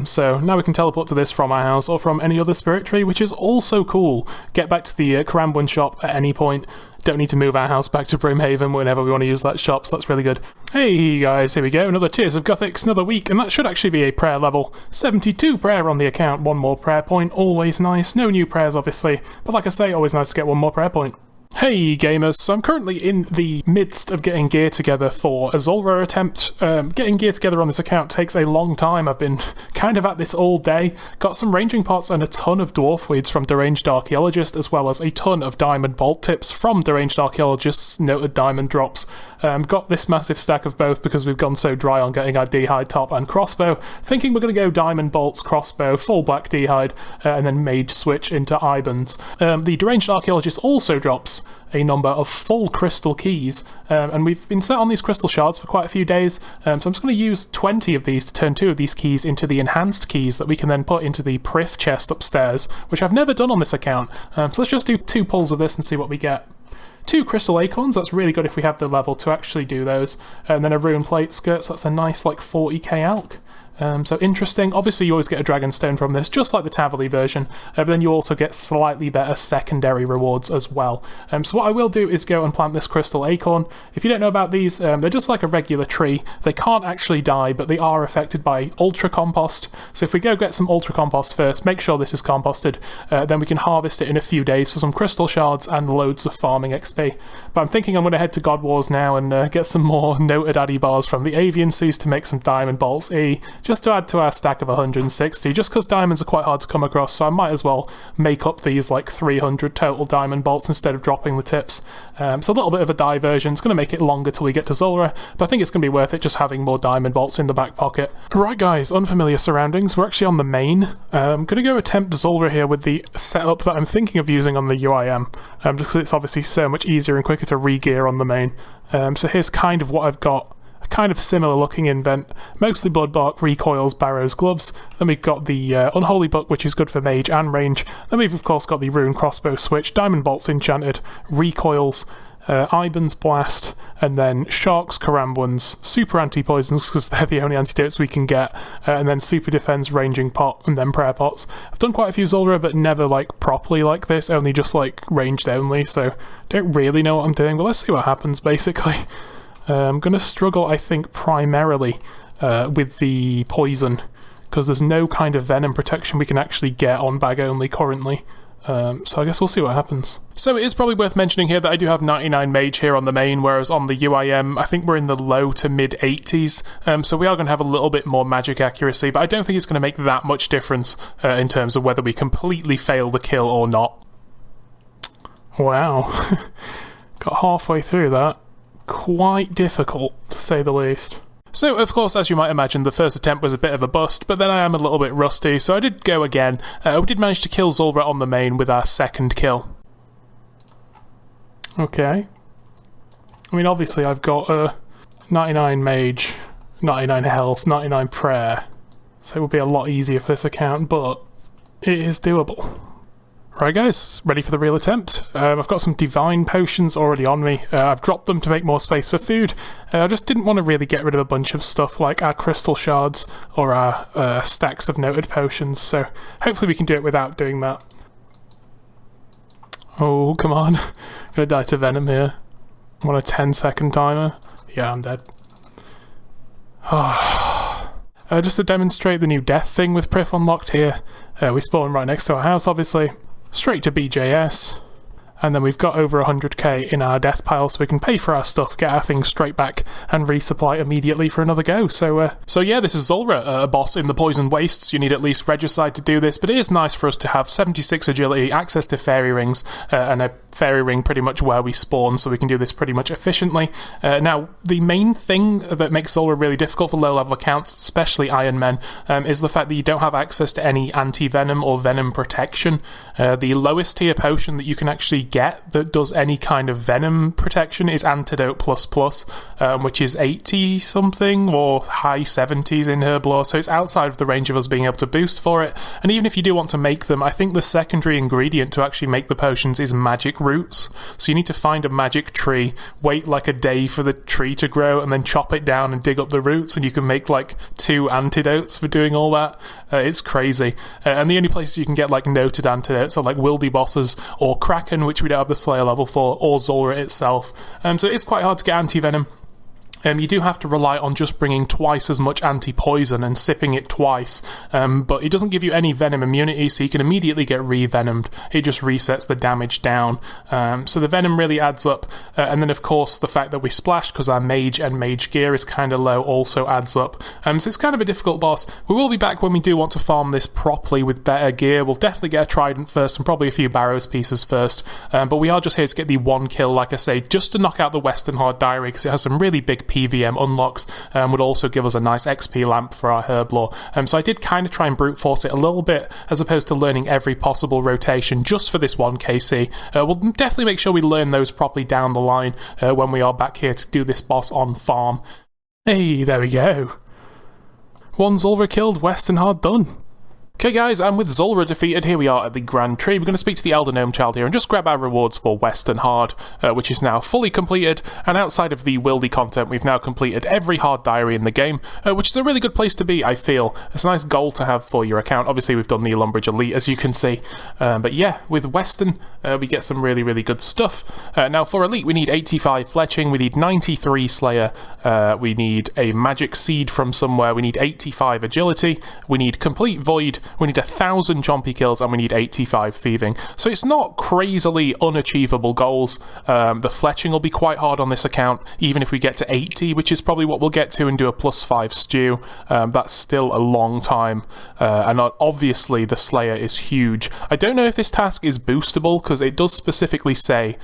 So now we can teleport to this from our house or from any other spirit tree, which is also cool. Get back to the Karambwan shop at any point. Don't need to move our house back to Brimhaven whenever we want to use that shop, so that's really good. Hey guys, here we go, another Tears of Gothics, another week, and that should actually be a prayer level. 72 prayer on the account, 1 more prayer point, always nice. No new prayers obviously, but like I say, always nice to get 1 more prayer point. Hey gamers, so I'm currently in the midst of getting gear together for a Zulrah attempt. Getting gear together on this account takes a long time. I've been kind of at this all day. Got some ranging pots and a ton of dwarf weeds from Deranged Archaeologist, as well as a ton of diamond bolt tips from Deranged Archaeologist's noted diamond drops. Got this massive stack of both because we've gone so dry on getting our D-hide top and crossbow. Thinking we're going to go diamond bolts, crossbow, full black D-hide, and then mage switch into Ibans. The Deranged Archaeologist also drops a number of full crystal keys, and we've been set on these crystal shards for quite a few days, so I'm just going to use 20 of these to turn 2 of these keys into the enhanced keys that we can then put into the Priff chest upstairs, which I've never done on this account. So let's just do 2 pulls of this and see what we get. 2 crystal acorns, that's really good if we have the level to actually do those, and then a rune plate skirt, so that's a nice like 40k alch. So interesting. Obviously you always get a dragon stone from this, just like the Tavali version, but then you also get slightly better secondary rewards as well. So what I will do is go and plant this crystal acorn. If you don't know about these, they're just like a regular tree. They can't actually die, but they are affected by ultra compost. So if we go get some ultra compost first, make sure this is composted, then we can harvest it in a few days for some crystal shards and loads of farming XP. But I'm thinking I'm going to head to God Wars now and get some more noted addy bars from the Avian Seas to make some diamond bolts E, just to add to our stack of 160, just because diamonds are quite hard to come across, so I might as well make up these like 300 total diamond bolts instead of dropping the tips. It's a little bit of a diversion. It's going to make it longer till we get to Zulrah, but I think it's going to be worth it just having more diamond bolts in the back pocket. Right guys, unfamiliar surroundings. We're actually on the main. I'm going to go attempt Zulrah here with the setup that I'm thinking of using on the UlM, just because it's obviously so much easier and quicker to re-gear on the main. So here's kind of what I've got. A kind of similar looking invent, mostly bloodbark, recoils, barrows, gloves. Then we've got the Unholy Book, which is good for mage and range. Then we've of course got the Rune Crossbow switch, Diamond Bolts enchanted, recoils, Iban's Blast, and then Sharks, Karambwans, Super Anti-Poisons, because they're the only antidotes we can get, and then Super Defense, Ranging Pot, and then Prayer Pots. I've done quite a few Zulrah, but never like properly like this, only just like ranged only, so don't really know what I'm doing, but let's see what happens basically. I'm going to struggle, I think, primarily with the poison, because there's no kind of venom protection we can actually get on bag only currently. So I guess we'll see what happens. So it is probably worth mentioning here that I do have 99 mage here on the main, whereas on the UlM I think we're in the low to mid 80s, so we are going to have a little bit more magic accuracy, but I don't think it's going to make that much difference in terms of whether we completely fail the kill or not. Wow. Got halfway through that. Quite difficult, to say the least. So, of course, as you might imagine, the first attempt was a bit of a bust, but then I am a little bit rusty, so I did go again. We did manage to kill Zulrah on the main with our second kill. Okay. I mean, obviously I've got 99 mage, 99 health, 99 prayer, so it would be a lot easier for this account, but it is doable. Right guys, ready for the real attempt. I've got some divine potions already on me. I've dropped them to make more space for food. I just didn't want to really get rid of a bunch of stuff like our crystal shards or our stacks of noted potions, so hopefully we can do it without doing that. Oh, come on. Gonna die to venom here. I'm on a 10-second timer. Yeah, I'm dead. Just to demonstrate the new death thing with Priff Unlocked here, we spawn right next to our house obviously. Straight to BJS, and then we've got over 100k in our death pile, so we can pay for our stuff, get our things straight back, and resupply immediately for another go. So yeah, this is Zulrah, a boss in the Poison Wastes. You need at least Regicide to do this, but it is nice for us to have 76 agility, access to fairy rings, and a fairy ring pretty much where we spawn, so we can do this pretty much efficiently. Now, the main thing that makes Zulrah really difficult for low-level accounts, especially Iron Men, is the fact that you don't have access to any anti-venom or venom protection. The lowest tier potion that you can actually get that does any kind of venom protection is Antidote ++, which is 80 something or high 70s in Herblore, so it's outside of the range of us being able to boost for it. And even if you do want to make them, I think the secondary ingredient to actually make the potions is magic roots. So you need to find a magic tree, wait like a day for the tree to grow, and then chop it down and dig up the roots, and you can make like 2 antidotes for doing all that. It's crazy. And the only places you can get like noted antidotes are like Wildy bosses or Kraken, which we don't have the Slayer level for, or Zulrah itself. So it's quite hard to get anti-venom. You do have to rely on just bringing twice as much anti-poison and sipping it twice, but it doesn't give you any venom immunity, so you can immediately get re-venomed. It just resets the damage down. So the venom really adds up, and then of course the fact that we splash because our mage and mage gear is kind of low also adds up. So it's kind of a difficult boss. We will be back when we do want to farm this properly with better gear. We'll definitely get a trident first and probably a few barrows pieces first, but we are just here to get the one kill, like I say, just to knock out the Western Hard diary, because it has some really big PvM unlocks, would also give us a nice XP lamp for our Herblore. So I did kind of try and brute force it a little bit, as opposed to learning every possible rotation just for this one KC. We'll definitely make sure we learn those properly down the line when we are back here to do this boss on farm. Hey, there we go. One Zulrah killed, Western Hard done. Okay guys, and with Zulrah defeated, here we are at the Grand Tree. We're going to speak to the Elder Gnome Child here and just grab our rewards for Western Hard, which is now fully completed, and outside of the Wildy content, we've now completed every hard diary in the game, which is a really good place to be, I feel. It's a nice goal to have for your account. Obviously, we've done the Lumbridge Elite, as you can see, but yeah, with Western, we get some really, really good stuff. Now, for Elite, we need 85 Fletching, we need 93 Slayer, we need a Magic Seed from somewhere, we need 85 Agility, we need Complete Void, we need 1,000 chompy kills, and we need 85 thieving. So it's not crazily unachievable goals. The fletching will be quite hard on this account, even if we get to 80, which is probably what we'll get to and do a +5 stew. That's still a long time, and obviously the Slayer is huge. I don't know if this task is boostable, because it does specifically say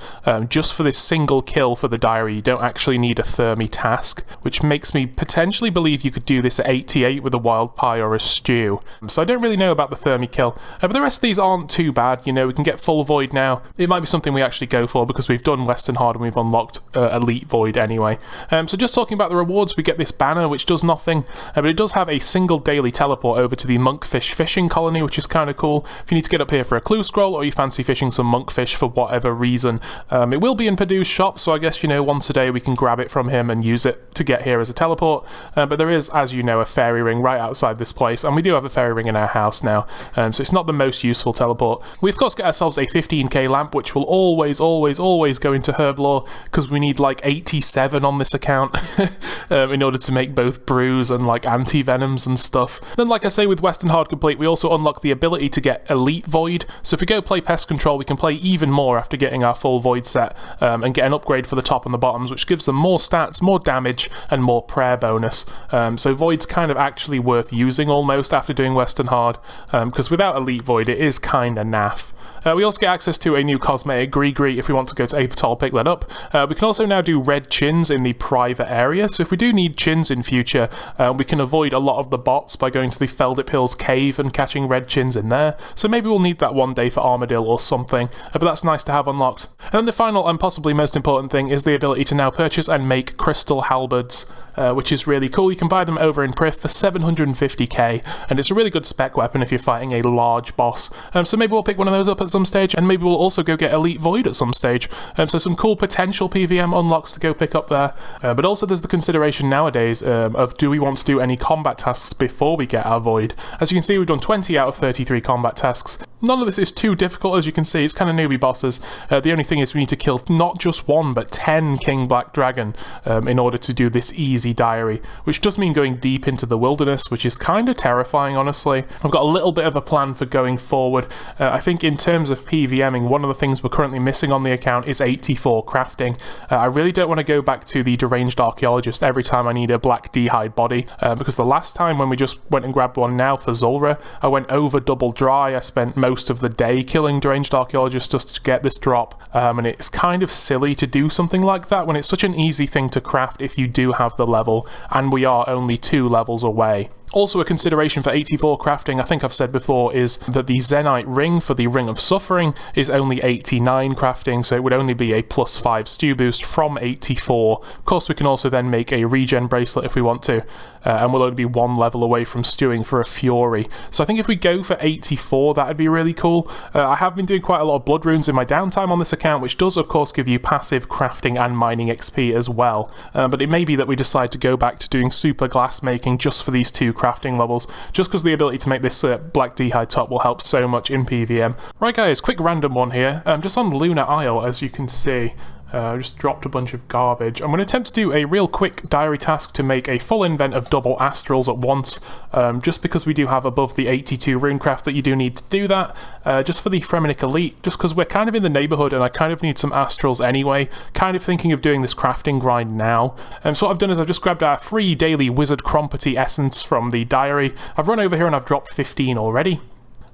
just for this single kill for the diary you don't actually need a thermi task, which makes me potentially believe you could do this at 88 with a wild pie or a stew. So I don't really know about the thermi kill, but the rest of these aren't too bad. You know, we can get full void now. It might be something we actually go for because we've done Western Hard and we've unlocked elite void anyway. So just talking about the rewards, we get this banner which does nothing, but it does have a single daily teleport over to the monkfish fishing colony, which is kind of cool. If you need to get up here for a clue scroll, or you fancy fishing some monkfish for whatever reason, it will be in Perdou's shop, so I guess, you know, once a day we can grab it from him and use it to get here as a teleport. But there is, as you know, a fairy ring right outside this place, and we do have a fairy ring in our house now, so it's not the most useful teleport. We of course get ourselves a 15k lamp, which will always go into herb lore, because we need like 87 on this account in order to make both brews and like anti-venoms and stuff. Then, like I say, with Western Hard complete, we also unlock the ability to get elite void. So if we go play pest control, we can play even more after getting our full void set, and get an upgrade for the top and the bottoms, which gives them more stats, more damage, and more prayer bonus. So void's kind of actually worth using almost after doing Western Hard, because without elite void it is kind of naff. We also get access to a new cosmetic Gree if we want to go to Apatol, pick that up. We can also now do red chins in the private area, so if we do need chins in future, we can avoid a lot of the bots by going to the Feldip Hills cave and catching red chins in there. So maybe we'll need that one day for Armadillo or something, but that's nice to have unlocked. And then the final and possibly most important thing is the ability to now purchase and make crystal halberds, which is really cool. You can buy them over in Priff for 750k, and it's a really good spec weapon if you're fighting a large boss. So maybe we'll pick one of those up at some stage, and maybe we'll also go get elite void at some stage. So some cool potential PvM unlocks to go pick up there, but also there's the consideration nowadays of do we want to do any combat tasks before we get our void. As you can see, we've done 20 out of 33 combat tasks. None of this is too difficult, as you can see. It's kind of newbie bosses. The only thing is we need to kill not just one but 10 King Black Dragon in order to do this easy diary, which does mean going deep into the wilderness, which is kind of terrifying, honestly. I've got a little bit of a plan for going forward. I think in terms of PvMing, one of the things we're currently missing on the account is 84 crafting. I really don't want to go back to the deranged archaeologist every time I need a black d'hide body, because the last time when we just went and grabbed one now for Zulrah, I went over double dry. I spent most of the day killing deranged archaeologists just to get this drop, and it's kind of silly to do something like that when it's such an easy thing to craft if you do have the level, and we are only 2 levels away. Also, a consideration for 84 crafting, I think I've said before, is that the Zenite ring for the Ring of Suffering is only 89 crafting, so it would only be a +5 stew boost from 84. Of course, we can also then make a regen bracelet if we want to, and we'll only be 1 level away from stewing for a Fury. So I think if we go for 84, that'd be really cool. I have been doing quite a lot of blood runes in my downtime on this account, which does of course give you passive crafting and mining XP as well, but it may be that we decide to go back to doing super glass making just for these 2 crafting levels, just because the ability to make this black d'hide top will help so much in PvM. Right guys, quick random one here, just on Lunar Isle, as you can see. Just dropped a bunch of garbage. I'm going to attempt to do a real quick diary task to make a full invent of double astrals at once, just because we do have above the 82 runecraft that you do need to do that, just for the Fremennik Elite, just because we're kind of in the neighbourhood and I kind of need some astrals anyway, kind of thinking of doing this crafting grind now. So what I've done is I've just grabbed our free daily Wizard Crompety essence from the diary. I've run over here and I've dropped 15 already.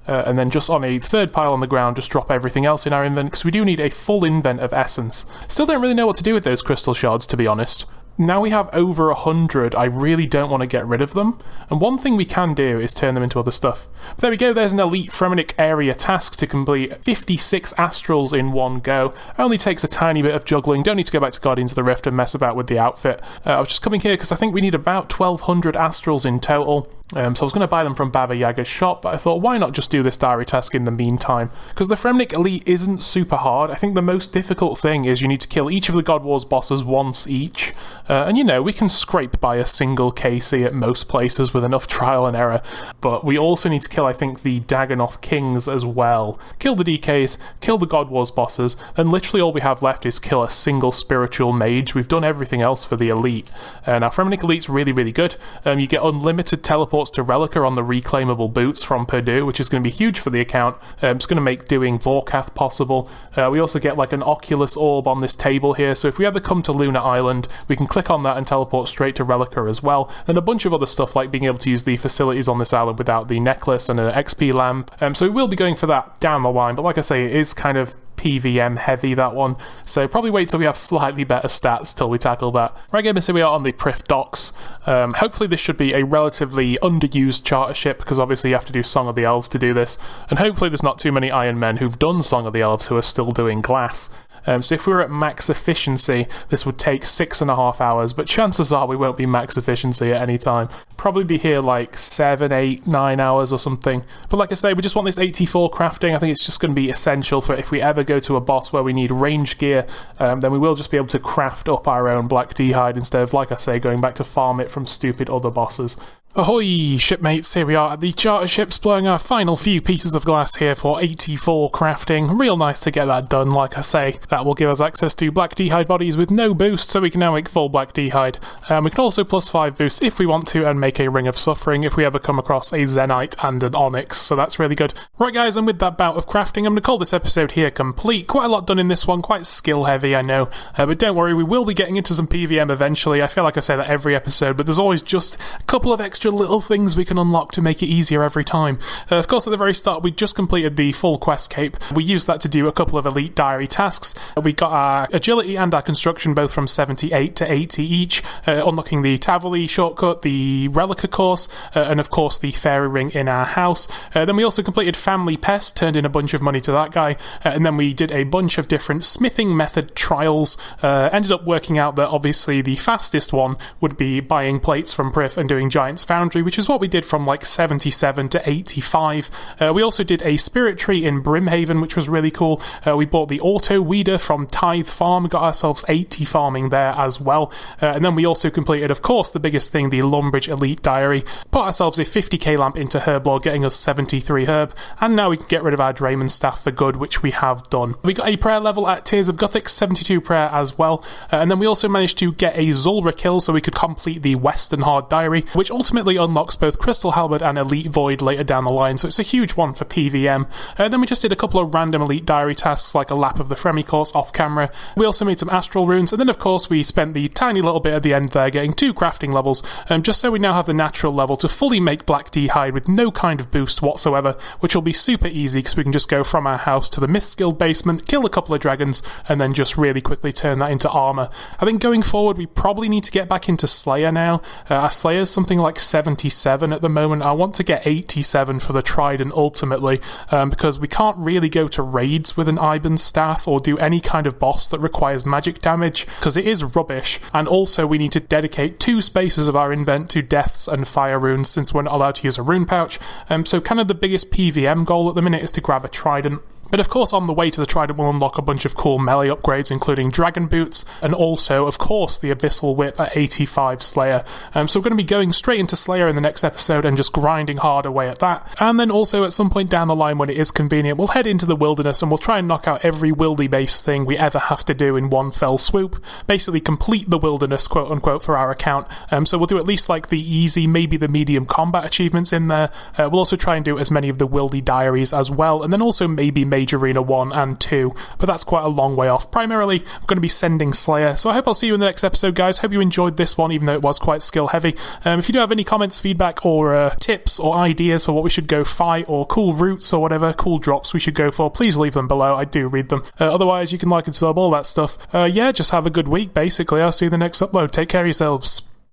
And then just on a third pile on the ground, just drop everything else in our invent, because we do need a full invent of essence. Still don't really know what to do with those crystal shards, to be honest. Now we have over 100, I really don't want to get rid of them, and one thing we can do is turn them into other stuff. But there we go, there's an elite Fremennik area task to complete 56 astrals in one go. Only takes a tiny bit of juggling, don't need to go back to Guardians of the Rift and mess about with the outfit. I was just coming here because I think we need about 1200 astrals in total. So I was going to buy them from Baba Yaga's shop, but I thought, why not just do this diary task in the meantime? Because the Fremennik Elite isn't super hard. I think the most difficult thing is you need to kill each of the God Wars bosses once each. And you know, we can scrape by a single KC at most places with enough trial and error. But we also need to kill, I think, the Dagonoth Kings as well. Kill the DKs, kill the God Wars bosses, and literally all we have left is kill a single spiritual mage. We've done everything else for the Elite. Now, Fremennik Elite's really, really good. You get unlimited teleport teleports to Relica on the reclaimable boots from Purdue, which is going to be huge for the account. It's going to make doing Vorkath possible. We also get like an Oculus orb on this table here, so if we ever come to Lunar Island, we can click on that and teleport straight to Relica as well, and a bunch of other stuff like being able to use the facilities on this island without the necklace and an XP lamp. So we will be going for that down the line, but like I say, it is kind of PvM heavy, that one, so probably wait till we have slightly better stats till we tackle that. Right, gamers, here we are on the Priff docks. Hopefully this should be a relatively underused charter ship, because obviously you have to do Song of the Elves to do this, and hopefully there's not too many Iron Men who've done Song of the Elves who are still doing glass. So if we were at max efficiency, this would take 6.5 hours, but chances are we won't be max efficiency at any time. Probably be here like 7, 8, 9 hours or something. But like I say, we just want this 84 crafting. I think it's just going to be essential for if we ever go to a boss where we need range gear, then we will just be able to craft up our own black D-hide instead of, like I say, going back to farm it from stupid other bosses. Ahoy, shipmates, here we are at the charter ships, blowing our final few pieces of glass here for 84 crafting. Real nice to get that done, like I say. That will give us access to black D-hide bodies with no boost, so we can now make full black D-hide. We can also plus 5 boost if we want to, and make a Ring of Suffering if we ever come across a Zenite and an Onyx, so that's really good. Right guys, and with that bout of crafting, I'm going to call this episode here complete. Quite a lot done in this one, quite skill heavy, I know, but don't worry, we will be getting into some PvM eventually. I feel like I say that every episode, but there's always just a couple of extra little things we can unlock to make it easier every time. Of course, at the very start, we just completed the full quest cape. We used that to do a couple of elite diary tasks. We got our agility and our construction both from 78 to 80 each, unlocking the Tavoli shortcut, the Relica course, and of course the fairy ring in our house. Then we also completed family pest, turned in a bunch of money to that guy, and then we did a bunch of different smithing method trials. Ended up working out that obviously the fastest one would be buying plates from Priff and doing Giant's Foundry, which is what we did from like 77 to 85. We also did a spirit tree in Brimhaven, which was really cool. We bought the auto weeder from Tithe Farm, got ourselves 80 farming there as well. And then we also completed, of course, the biggest thing, the Lumbridge Elite Diary. Put ourselves a 50k lamp into Herblore, getting us 73 herb, and now we can get rid of our Drayman staff for good, which we have done. We got a prayer level at Tears of Gothic, 72 prayer as well. And then we also managed to get a Zulrah kill so we could complete the Western Hard Diary, which ultimately unlocks both Crystal Halberd and Elite Void later down the line, so it's a huge one for PvM. Then we just did a couple of random Elite Diary tasks, like a lap of the Fremi course off camera. We also made some Astral runes, and then of course we spent the tiny little bit at the end there getting 2 crafting levels, just so we now have the natural level to fully make black D-hide with no kind of boost whatsoever, which will be super easy because we can just go from our house to the Myths Guild basement, kill a couple of dragons, and then just really quickly turn that into armor. I think going forward we probably need to get back into Slayer now. Our Slayer's something like 77 at the moment. I want to get 87 for the Trident ultimately, because we can't really go to raids with an Iban's staff or do any kind of boss that requires magic damage, because it is rubbish, and also we need to dedicate 2 spaces of our invent to deaths and fire runes since we're not allowed to use a rune pouch. So kind of the biggest PvM goal at the minute is to grab a Trident. But of course, on the way to the Trident, we'll unlock a bunch of cool melee upgrades, including Dragon Boots, and also, of course, the Abyssal Whip at 85 Slayer. So we're going to be going straight into Slayer in the next episode and just grinding hard away at that. And then also, at some point down the line when it is convenient, we'll head into the wilderness and we'll try and knock out every wildy-based thing we ever have to do in one fell swoop. Basically complete the wilderness, quote-unquote, for our account. So we'll do at least like the easy, maybe the medium combat achievements in there. We'll also try and do as many of the wildy diaries as well, and then also maybe Major Arena 1 and 2, but that's quite a long way off. Primarily, I'm going to be sending Slayer, so I hope I'll see you in the next episode, guys. Hope you enjoyed this one, even though it was quite skill heavy. If you do have any comments, feedback, or tips or ideas for what we should go fight, or cool routes or whatever, cool drops we should go for, please leave them below. I do read them. Otherwise, you can like and sub, all that stuff. Yeah, just have a good week, basically. I'll see you in the next upload. Take care of yourselves.